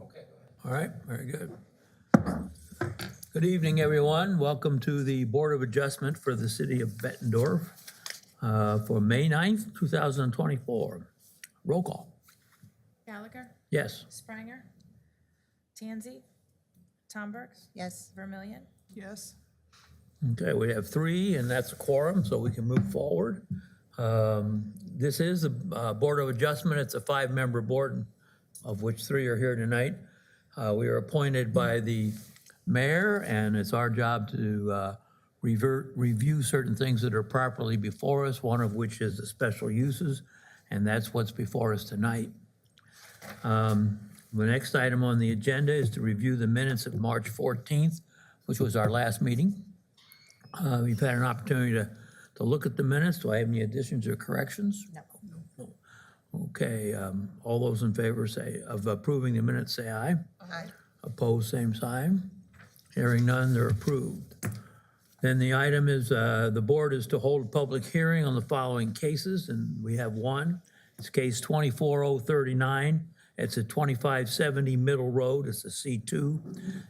Okay. All right, very good. Good evening, everyone. Welcome to the Board of Adjustment for the City of Bettendorf for May 9th, 2024. Roll call. Gallagher, Yes. Spranger, Tansey, Tomberg, Yes. Vermillion. Yes. Okay, we have three, and that's a quorum, so we can move forward. This is the Board of Adjustment. It's a five-member board, of which three are here tonight. We are appointed by the mayor, and it's our job to review certain things that are properly before us, one of which is the special uses, and that's what's before us tonight. The next item on the agenda is to review the minutes of March 14th, which was our last meeting. We've had an opportunity to look at the minutes. Do I have any additions or corrections? No. Okay, all those in favor of approving the minutes, say aye. Aye. Opposed, same sign. Hearing none, they're approved. Then the item is, the board is to hold a public hearing on the following cases, and we have one. It's case 24039. It's at 2570 Middle Road. It's a C2.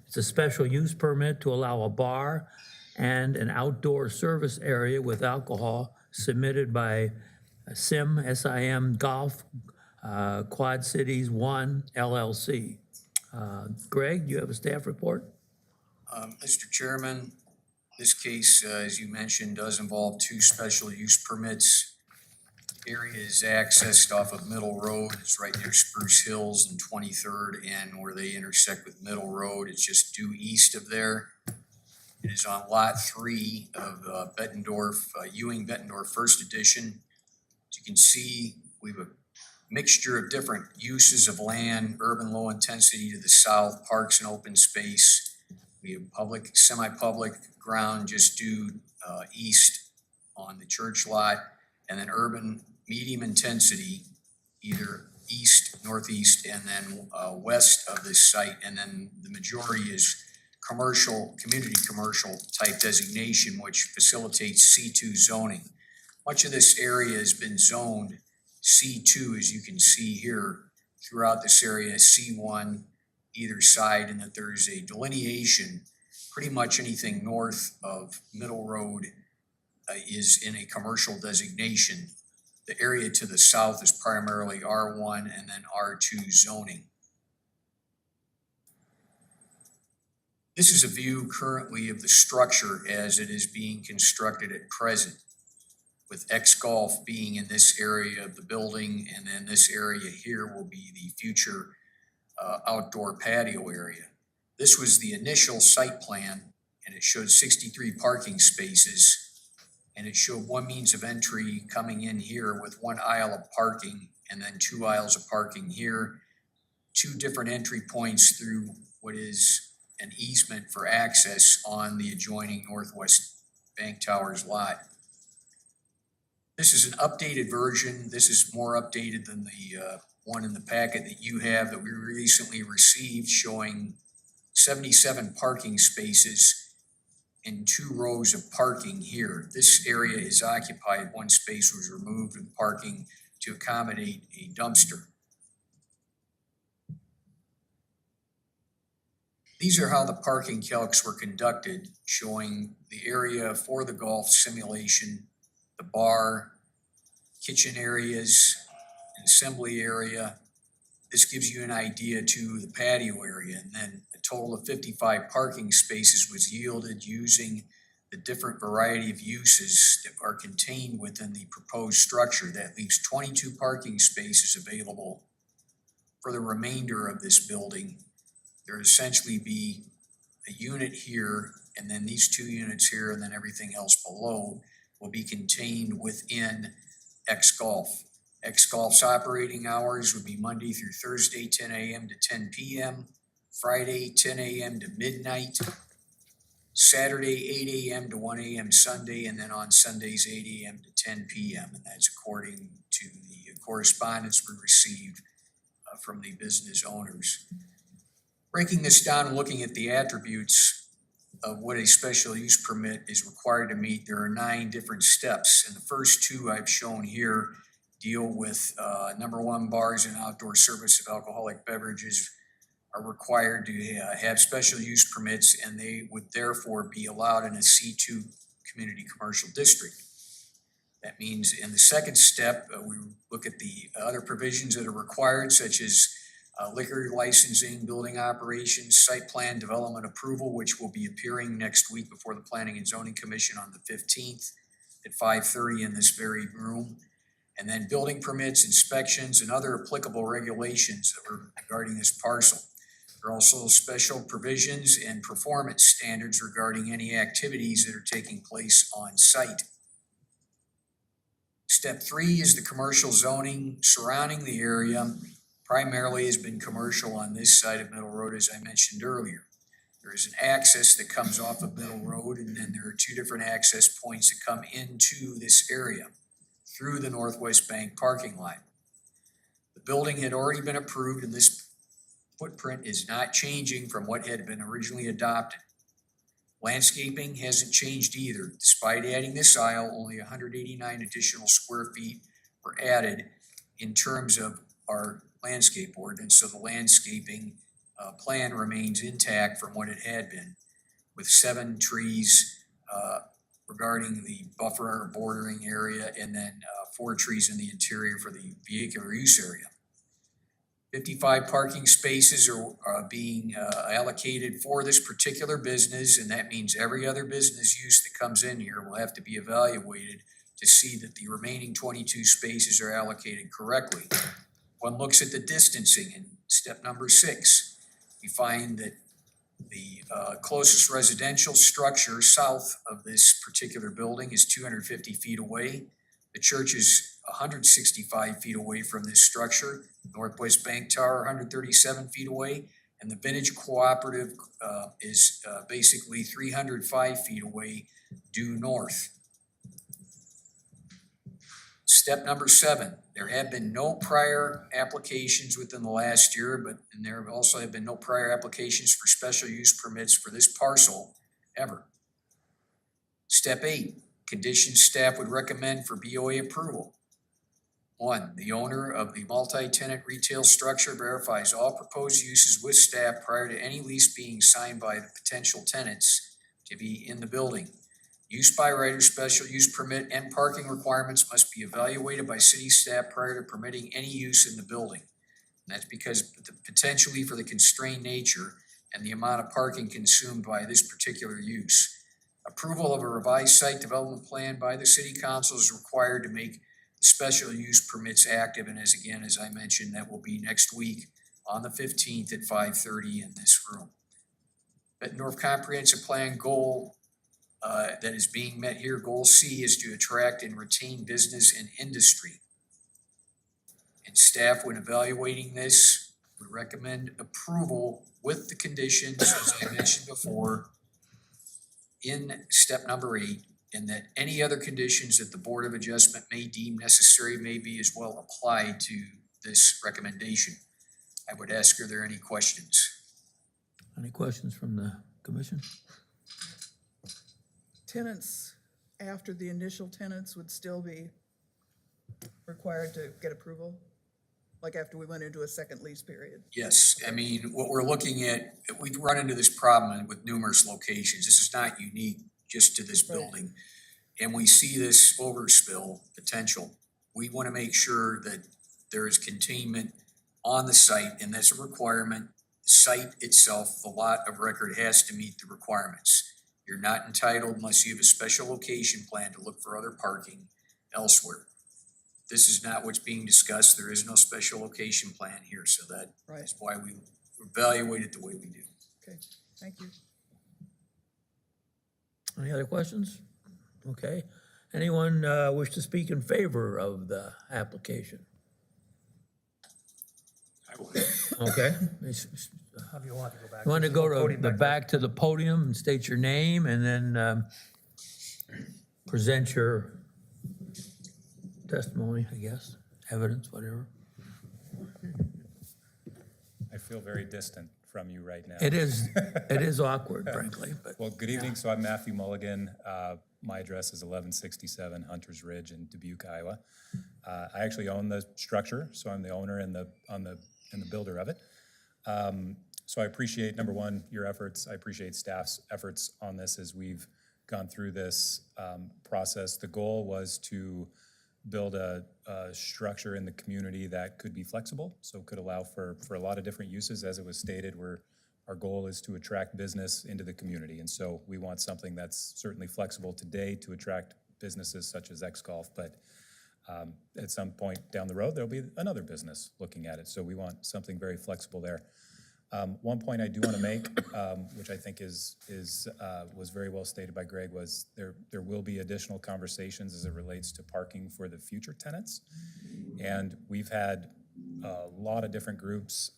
It's a special use permit to allow a bar and an outdoor service area with alcohol submitted by SIM Golf Quad Cities 1 LLC. Greg, do you have a staff report? Mr. Chairman, this case, as you mentioned, does involve two special use permits. Area is accessed off of Middle Road. It's right near Spruce Hills and 23rd, and where they intersect with Middle Road, it's just due east of there. It is on Lot 3 of Bettendorf, Ewing Bettendorf First Edition. As you can see, we have a mixture of different uses of land, urban low intensity to the south, parks and open space. We have public, semi-public ground just due east on the church lot, and then urban medium intensity, either east, northeast, and then west of this site. And then the majority is commercial, community commercial type designation, which facilitates C2 zoning. Much of this area has been zoned C2, as you can see here, throughout this area, C1 either side, and that there is a delineation. Pretty much anything north of Middle Road is in a commercial designation. The area to the south is primarily R1 and then R2 zoning. This is a view currently of the structure as it is being constructed at present, with X Golf being in this area of the building, and then this area here will be the future outdoor patio area. This was the initial site plan, and it showed 63 parking spaces, and it showed one means of entry coming in here with one aisle of parking and then two aisles of parking here, two different entry points through what is an easement for access on the adjoining Northwest Bank Towers lot. This is an updated version. This is more updated than the one in the packet that you have that we recently received, showing 77 parking spaces and 2 rows of parking here. This area is occupied. One space was removed with parking to accommodate a dumpster. These are how the parking calcs were conducted, showing the area for the golf simulation, the bar, kitchen areas, an assembly area. This gives you an idea to the patio area, and then a total of 55 parking spaces was yielded using the different variety of uses that are contained within the proposed structure. That leaves 22 parking spaces available for the remainder of this building. There would essentially be a unit here, and then these 2 units here, and then everything else below will be contained within X Golf. X Golf's operating hours would be Monday through Thursday, 10 a.m. to 10 p.m., Friday, 10 a.m. to midnight, Saturday, 8 a.m. to 1 a.m. Sunday, and then on Sundays, 8 a.m. to 10 p.m. And that's according to the correspondence we received from the business owners. Breaking this down and looking at the attributes of what a special use permit is required to meet, there are 9 different steps. And the first 2 I've shown here deal with number 1, bars and outdoor service of alcoholic beverages are required to have special use permits, and they would therefore be allowed in a C2 community commercial district. That means in the second step, we look at the other provisions that are required, such as liquor licensing, building operations, site plan development approval, which will be appearing next week before the Planning and Zoning Commission on the 15th at 5:30 in this very room. And then building permits, inspections, and other applicable regulations that are regarding this parcel. There are also special provisions and performance standards regarding any activities that are taking place on site. Step 3 is the commercial zoning surrounding the area. Primarily has been commercial on this side of Middle Road, as I mentioned earlier. There is an access that comes off of Middle Road, and then there are 2 different access points that come into this area through the Northwest Bank parking lot. The building had already been approved, and this footprint is not changing from what had been originally adopted. Landscaping hasn't changed either. Despite adding this aisle, only 189 additional square feet were added in terms of our landscape ordinance, so the landscaping plan remains intact from what it had been, with 7 trees regarding the buffer bordering area, and then 4 trees in the interior for the vehicular use area. 55 parking spaces are being allocated for this particular business, and that means every other business use that comes in here will have to be evaluated to see that the remaining 22 spaces are allocated correctly. One looks at the distancing in step number 6. We find that the closest residential structure south of this particular building is 250 feet away. The church is 165 feet away from this structure. Northwest Bank Tower, 137 feet away. And the Vintage Cooperative is basically 305 feet away due north. Step number 7, there have been no prior applications within the last year, and there also have been no prior applications for special use permits for this parcel ever. Step 8, conditions staff would recommend for BOA approval. 1, the owner of the multi-tenant retail structure verifies all proposed uses with staff prior to any lease being signed by the potential tenants to be in the building. Use by right or special use permit and parking requirements must be evaluated by city staff prior to permitting any use in the building. And that's because potentially for the constrained nature and the amount of parking consumed by this particular use. Approval of a revised site development plan by the city council is required to make special use permits active. And as I mentioned, that will be next week on the 15th at 5:30 in this room. Bettendorf Comprehensive Plan goal that is being met here, goal C, is to attract and retain business and industry. And staff, when evaluating this, would recommend approval with the conditions, as I mentioned before, in step number 8, and that any other conditions that the Board of Adjustment may deem necessary may be as well applied to this recommendation. I would ask, are there any questions? Any questions from the commission? Tenants after the initial tenants would still be required to get approval? Like after we went into a second lease period? Yes, I mean, what we're looking at, we've run into this problem with numerous locations. This is not unique just to this Right. building. And we see this overspill potential. We want to make sure that there is containment on the site, and that's a requirement. The site itself, the lot of record, has to meet the requirements. You're not entitled unless you have a special location plan to look for other parking elsewhere. This is not what's being discussed. There is no special location plan here, so that Right. is why we evaluate it the way we do. Okay, thank you. Any other questions? Okay. Anyone wish to speak in favor of the application? I would. Okay. How do you want to go back? You want to There's a go little to podium the there. back to the podium and state your name and then present your testimony, I guess, evidence, whatever. I feel very distant from you right now. It is awkward, frankly, but Well, good evening. So I'm Matthew Mulligan. My address is 1167 Hunters Ridge in Dubuque, Iowa. I actually own the structure, so I'm the owner and the builder of it. So I appreciate, number one, your efforts. I appreciate staff's efforts on this as we've gone through this process. The goal was to build a structure in the community that could be flexible, so could allow for a lot of different uses. As it was stated, our goal is to attract business into the community. And so we want something that's certainly flexible today to attract businesses such as X Golf, but at some point down the road, there'll be another business looking at it. So we want something very flexible there. One point I do want to make, which I think was very well stated by Greg, was there will be additional conversations as it relates to parking for the future tenants. And we've had a lot of different groups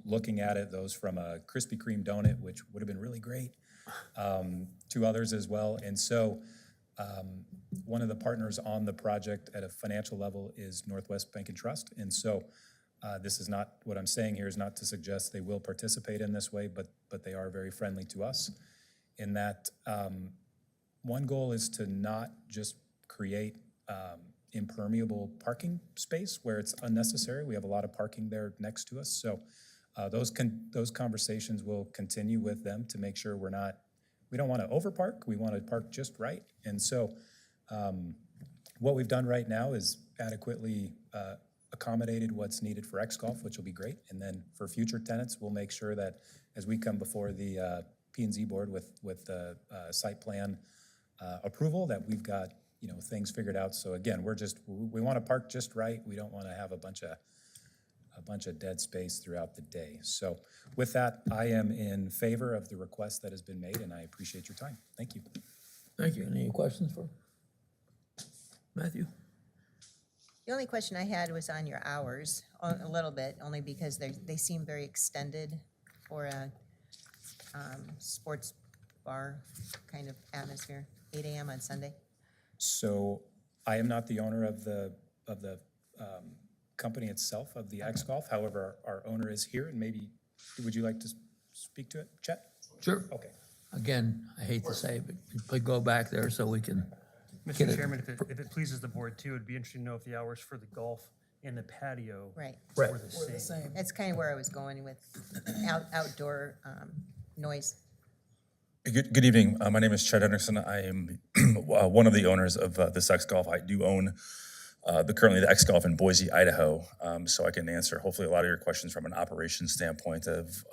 looking at it, those from a Krispy Kreme donut, which would have been really great, to others as well. And so one of the partners on the project at a financial level is Northwest Bank and Trust. And so this is not, what I'm saying here is not to suggest they will participate in this way, but they are very friendly to us in that one goal is to not just create impermeable parking space where it's unnecessary. We have a lot of parking there next to us. So those conversations will continue with them to make sure we don't want to overpark. We want to park just right. And so what we've done right now is adequately accommodated what's needed for X Golf, which will be great. And then for future tenants, we'll make sure that as we come before the P&Z board with the site plan approval, that we've got things figured out. So again, we want to park just right. We don't want to have a bunch of dead space throughout the day. So with that, I am in favor of the request that has been made, and I appreciate your time. Thank you. Thank you. Any questions for Matthew? The only question I had was on your hours, a little bit, only because they seem very extended for a sports bar kind of atmosphere, 8 a.m. on Sunday. So I am not the owner of the company itself, of the X Golf. However, our owner is here, and maybe, would you like to speak to it, Chet? Sure. Okay. Again, I hate to say, but please go back there so we can get Mr. it. Chairman, if it pleases the board too, it'd be interesting to know if the hours for the golf and the patio Right. Right. were the We're the same. same. That's kind of where I was going with outdoor noise. Good evening. My name is Chet Anderson. I am one of the owners of this X Golf. I do own currently the X Golf in Boise, Idaho. So I can answer hopefully a lot of your questions from an operations standpoint of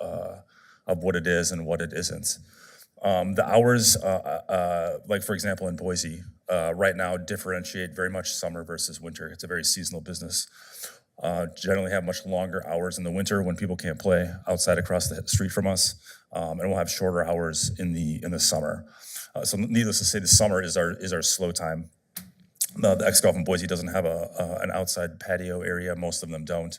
what it is and what it isn't. The hours, like for example in Boise, right now differentiate very much summer versus winter. It's a very seasonal business. Generally have much longer hours in the winter when people can't play outside across the street from us, and we'll have shorter hours in the summer. So needless to say, the summer is our slow time. The X Golf in Boise doesn't have an outside patio area. Most of them don't.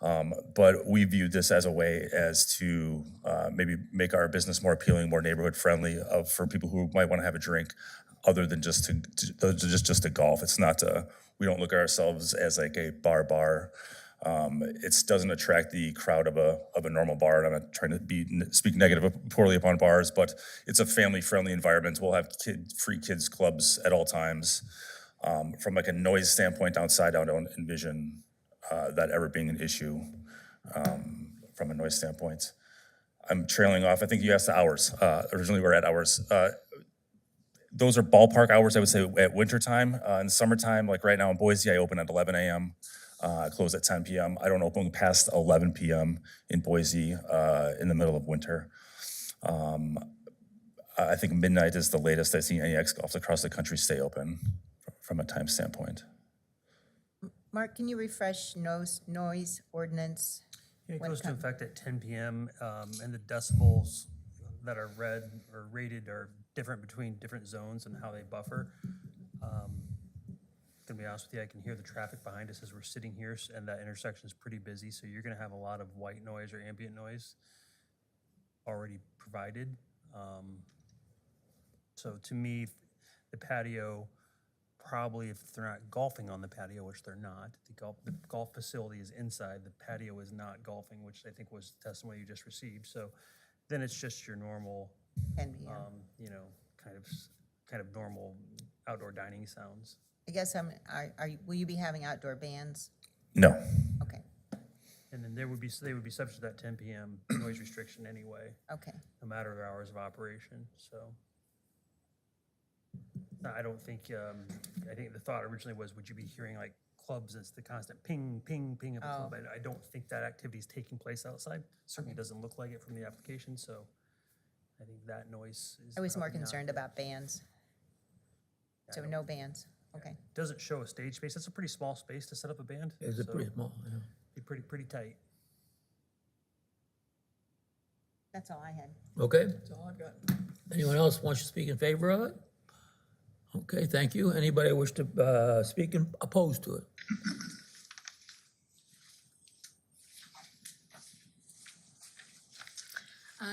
But we viewed this as a way as to maybe make our business more appealing, more neighborhood friendly for people who might want to have a drink other than just to golf. It's not we don't look at ourselves as like a bar. It doesn't attract the crowd of a normal bar. And I'm not trying to speak poorly upon bars, but it's a family friendly environment. We'll have free kids clubs at all times. From like a noise standpoint outside, I don't envision that ever being an issue from a noise standpoint. I'm trailing off. I think you asked the hours. Originally we're at hours. Those are ballpark hours, I would say, at winter time. In summertime, like right now in Boise, I open at 11 a.m., close at 10 p.m. I don't open past 11 p.m. in Boise in the middle of winter. I think midnight is the latest I've seen any X Golfs across the country stay open from a time standpoint. Mark, can you refresh noise ordinance? It when goes to come- effect at 10 p.m. And the decibels that are read or rated are different between different zones and how they buffer. To be honest with you, I can hear the traffic behind us as we're sitting here, and that intersection is pretty busy, so you're gonna have a lot of white noise or ambient noise already provided. So to me, the patio, probably if they're not golfing on the patio, which they're not, the golf facility is inside, the patio is not golfing, which I think was the testimony you just received. So then it's just your normal, 10 p.m. kind of normal outdoor dining sounds. I guess will you be having outdoor bands? No. Okay. And then they would be subject to that 10 PM noise restriction anyway, Okay, no matter their hours of operation, so. No, I don't think, I think the thought originally was, would you be hearing like clubs as the constant ping, ping, ping of a club? I don't think that activity is taking place outside. Certainly doesn't look like it from the application, so I think that noise is. I was more probably not concerned there. about bands. I So don't- no bands, okay. Doesn't show a stage space. That's a pretty small space to set up a band. Is it so pretty small? Yeah. Be pretty tight. That's all I had. Okay, That's all I've got. anyone else wants to speak in favor of it? Okay, thank you. Anybody wish to speak in opposed to it?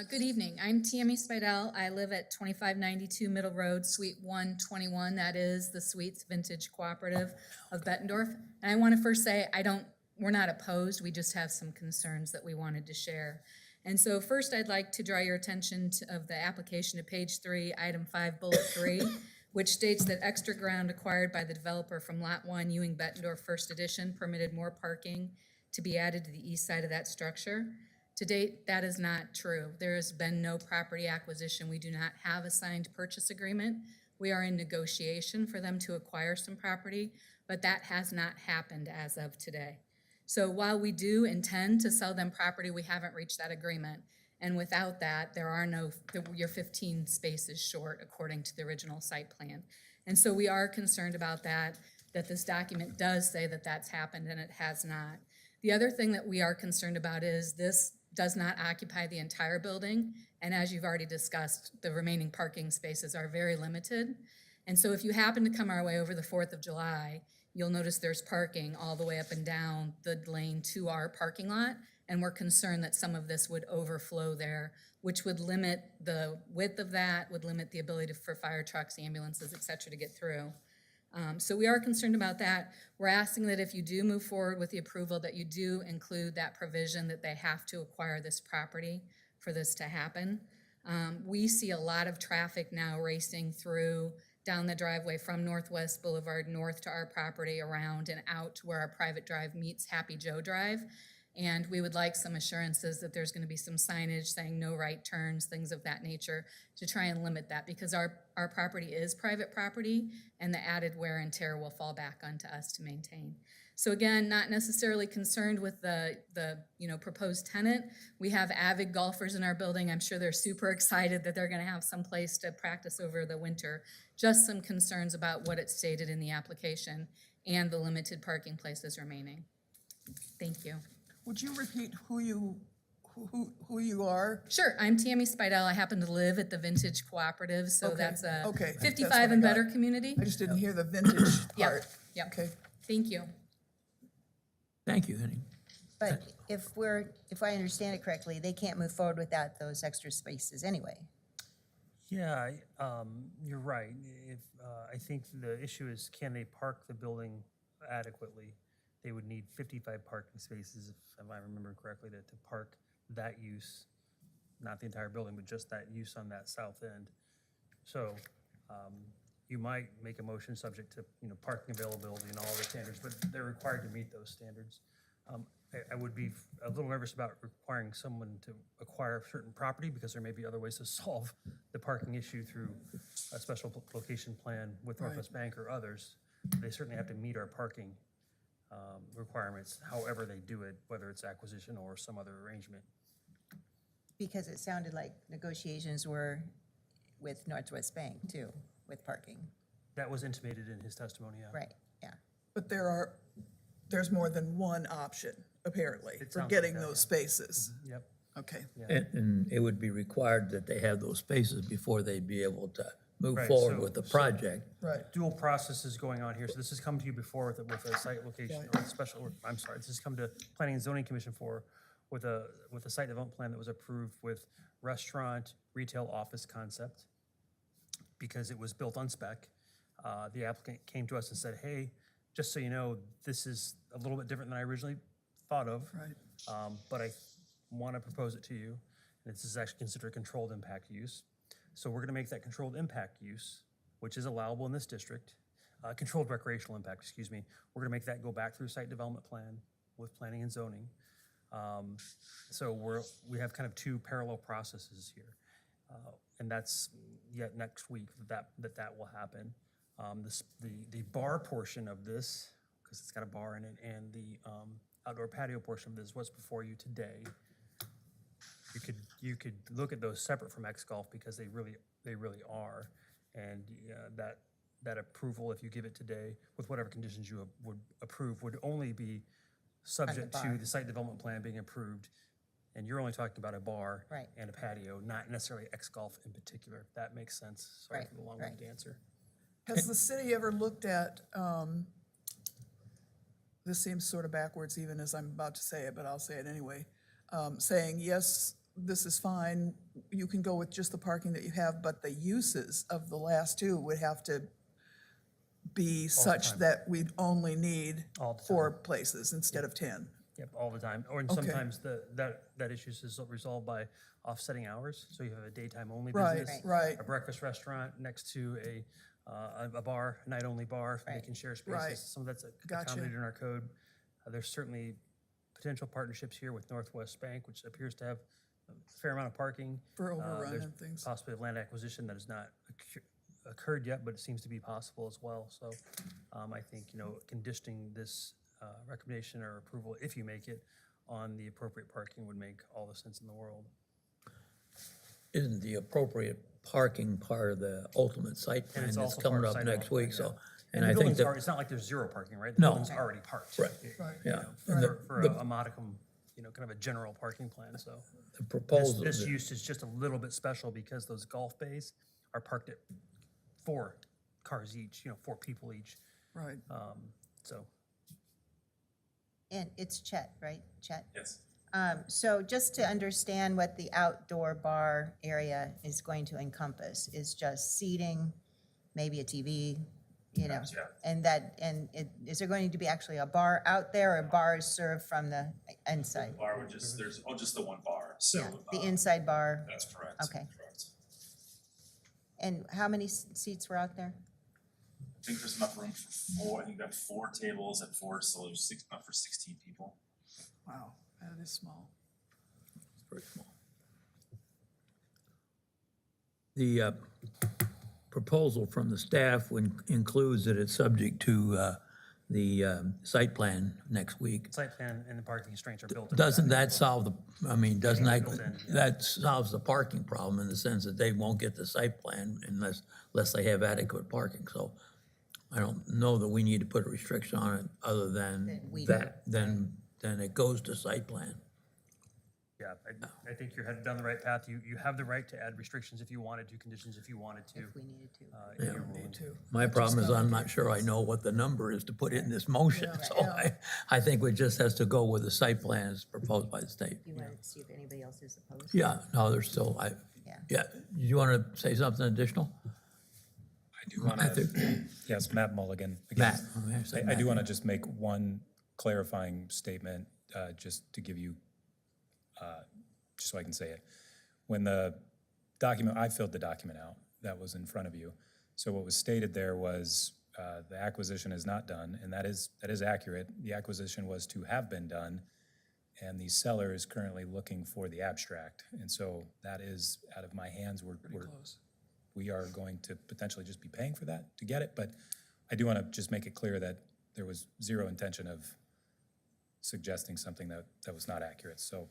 Good evening. I'm Tammy Spidell. I live at 2592 Middle Road, Suite 121. That is the Suites Vintage Cooperative of Bettendorf. And I want to first say, we're not opposed. We just have some concerns that we wanted to share. And so first, I'd like to draw your attention of the application to page 3, item 5, bullet 3, which states that extra ground acquired by the developer from Lot 1, Ewing Bettendorf First Edition, permitted more parking to be added to the east side of that structure. To date, that is not true. There has been no property acquisition. We do not have a signed purchase agreement. We are in negotiation for them to acquire some property, but that has not happened as of today. So while we do intend to sell them property, we haven't reached that agreement. And without that, you're 15 spaces short according to the original site plan. And so we are concerned about that this document does say that that's happened and it has not. The other thing that we are concerned about is this does not occupy the entire building. And as you've already discussed, the remaining parking spaces are very limited. And so if you happen to come our way over the 4th of July, you'll notice there's parking all the way up and down the lane to our parking lot. And we're concerned that some of this would overflow there, which would limit the width of that, would limit the ability for fire trucks, ambulances, et cetera, to get through. So we are concerned about that. We're asking that if you do move forward with the approval, that you do include that provision that they have to acquire this property for this to happen. We see a lot of traffic now racing through down the driveway from Northwest Boulevard north to our property, around and out to where our private drive meets Happy Joe Drive. And we would like some assurances that there's going to be some signage saying no right turns, things of that nature, to try and limit that, because our property is private property and the added wear and tear will fall back onto us to maintain. So again, not necessarily concerned with the proposed tenant. We have avid golfers in our building. I'm sure they're super excited that they're going to have some place to practice over the winter. Just some concerns about what it stated in the application and the limited parking places remaining. Thank you. Would you repeat who you are? Sure, I'm Tammy Spidell. I happen to live at the Vintage Cooperative, so Okay, that's a okay, that's 55 what I and got. better community. I just didn't hear the vintage Yep, part. yep. Okay. Thank you. Thank you, Henning. But if I understand it correctly, they can't move forward without those extra spaces anyway. Yeah, you're right. I think the issue is, can they park the building adequately? They would need 55 parking spaces, if I remember correctly, to park that use, not the entire building, but just that use on that south end. So you might make a motion subject to, parking availability and all the standards, but they're required to meet those standards. I would be a little nervous about requiring someone to acquire certain property, because there may be other ways to solve the parking issue through a special location plan with Northwest Bank or others. They certainly have to meet our parking requirements, however they do it, whether it's acquisition or some other arrangement. Because it sounded like negotiations were with Northwest Bank too, with parking. That was intimated in his testimony, yeah. Right, yeah. But there's more than one option, apparently, It for sounds getting like that, those yeah. spaces. Yep. Okay. And it would be required that they have those spaces before they'd be able to move Right, forward so- with the so- project. Right. Dual processes going on here. So this has come to you before with a site location or a special, I'm sorry, this has come to Planning and Zoning Commission with a site development plan that was approved with restaurant, retail, office concept, because it was built on spec. The applicant came to us and said, hey, just so you know, this is a little bit different than I originally thought of. Right. But I want to propose it to you. And this is actually considered a controlled impact use. So we're going to make that controlled impact use, which is allowable in this district, controlled recreational impact, excuse me. We're going to make that go back through site development plan with planning and zoning. So we have kind of two parallel processes here. And that's yet next week that will happen. The bar portion of this, because it's got a bar in it, and the outdoor patio portion of this, what's before you today. You could look at those separate from X Golf because they really are. And that approval, if you give it today, with whatever conditions you would approve, would only be subject to bar. the site development plan being approved. And you're only talking about a bar Right. and a patio, not necessarily X Golf in particular. If that makes sense. Sorry Right, for the long-winded answer. Has the city ever looked at, this seems sort of backwards even as I'm about to say it, but I'll say it anyway, saying, yes, this is fine, you can go with just the parking that you have, but the uses of the last two would have to be such time. that we'd only need All the time. 4 places instead of 10. Yep, all the time. Or and Okay. sometimes that issue is resolved by offsetting hours. So you have a daytime only Right, business. right. A breakfast restaurant next to a bar, a night only bar, they Right. can share Right. spaces. Some of that's Gotcha. accommodated in our code. There's certainly potential partnerships here with Northwest Bank, which appears to have a fair amount of parking. For overrun There's and things. possibility of land acquisition that has not occurred yet, but it seems to be possible as well. So I think, conditioning this recommendation or approval, if you make it, on the appropriate parking would make all the sense in the world. Isn't the appropriate parking part of the ultimate site plan it's that's also coming part of up site next development week, plan, so. yeah. And the I think building's that, already, it's not like there's zero parking, right? The No. building's already parked. Right. Right. yeah, For a modicum, kind of a general parking plan, so. the proposal. This use is just a little bit special because those golf bays are parked at 4 cars each, 4 people each. Right. So And it's Chet, right? Chet? Yes. So just to understand what the outdoor bar area is going to encompass is just seating, maybe a TV, Yeah. is there going to be actually a bar out there or bars served from the inside? Bar would just, there's, just the one bar, so. Yeah, the inside bar. That's correct. Okay. Correct. And how many seats were out there? I think there's enough room for 4, I think we have 4 tables at 4, so there's enough for 16 people. Wow, that is small. Very small. The proposal from the staff includes that it's subject to the site plan next week. site plan and the parking constraints are built in. Doesn't that solve doesn't that, Built in, yeah. that solves the parking problem in the sense that they won't get the site plan unless they have adequate parking, so I don't know that we need to put a restriction on it other than That we that, then it goes to site plan. Yeah, I think you're headed down the right path. You have the right to add restrictions if you wanted to, conditions if you wanted to. If we needed to. In your Me ruling. too. My problem is I'm not sure I know what the number is to put in this motion, so I think it just has to go with the site plan as proposed by the state. You wanted to see if anybody else is opposed? Yeah, no, there's still, Yeah. you want to say something additional? I do want I to, think- yes, Matt Mulligan. again. Matt. I do want to just make one clarifying statement, just to give you, just so I can say it. When the document, I filled the document out that was in front of you. So what was stated there was the acquisition is not done, and that is accurate. The acquisition was to have been done, and the seller is currently looking for the abstract. And so that is out of my hands. We are going to potentially just be paying for that to get it, but I do want to just make it clear that there was zero intention of suggesting something that was not accurate. So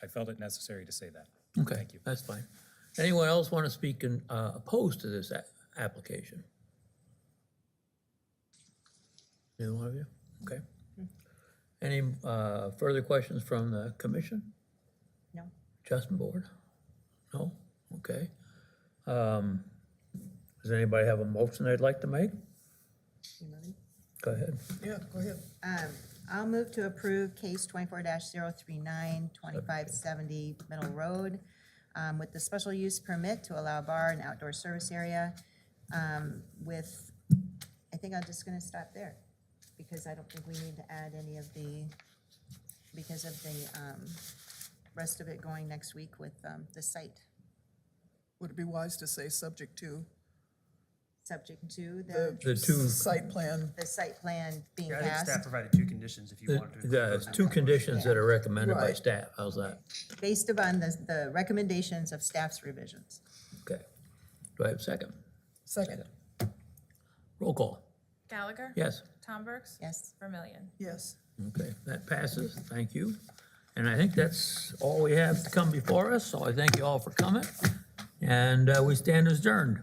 I felt it necessary to say that. Okay, Thank you. that's fine. Anyone else want to speak opposed to this application? Either one of you? Okay. Any further questions from the commission? No? Adjustment board? No? Okay. Does anybody have a motion they'd like to make? You moving? Go ahead. Yeah, go ahead. I'll move to approve case 24-039, 2570 Middle Road, with the special use permit to allow bar and outdoor service area, I think I'm just gonna stop there, because I don't think we need to add any of because of the, rest of it going next week with, the site. Would it be wise to say subject to? subject to The The two- site plan, the site plan being Yeah, I think staff passed, provided two conditions if you The, wanted to. include those in two the conditions that are recommended by Right. staff, how's that? based upon the recommendations of staff's revisions. Okay. Do I have a second? second, Roll call. Gallagher? Yes. Tom Burks? Yes. Vermillion? yes. Okay, that passes. Thank you. And I think that's all we have to come before us, so I thank you all for coming. And we stand adjourned.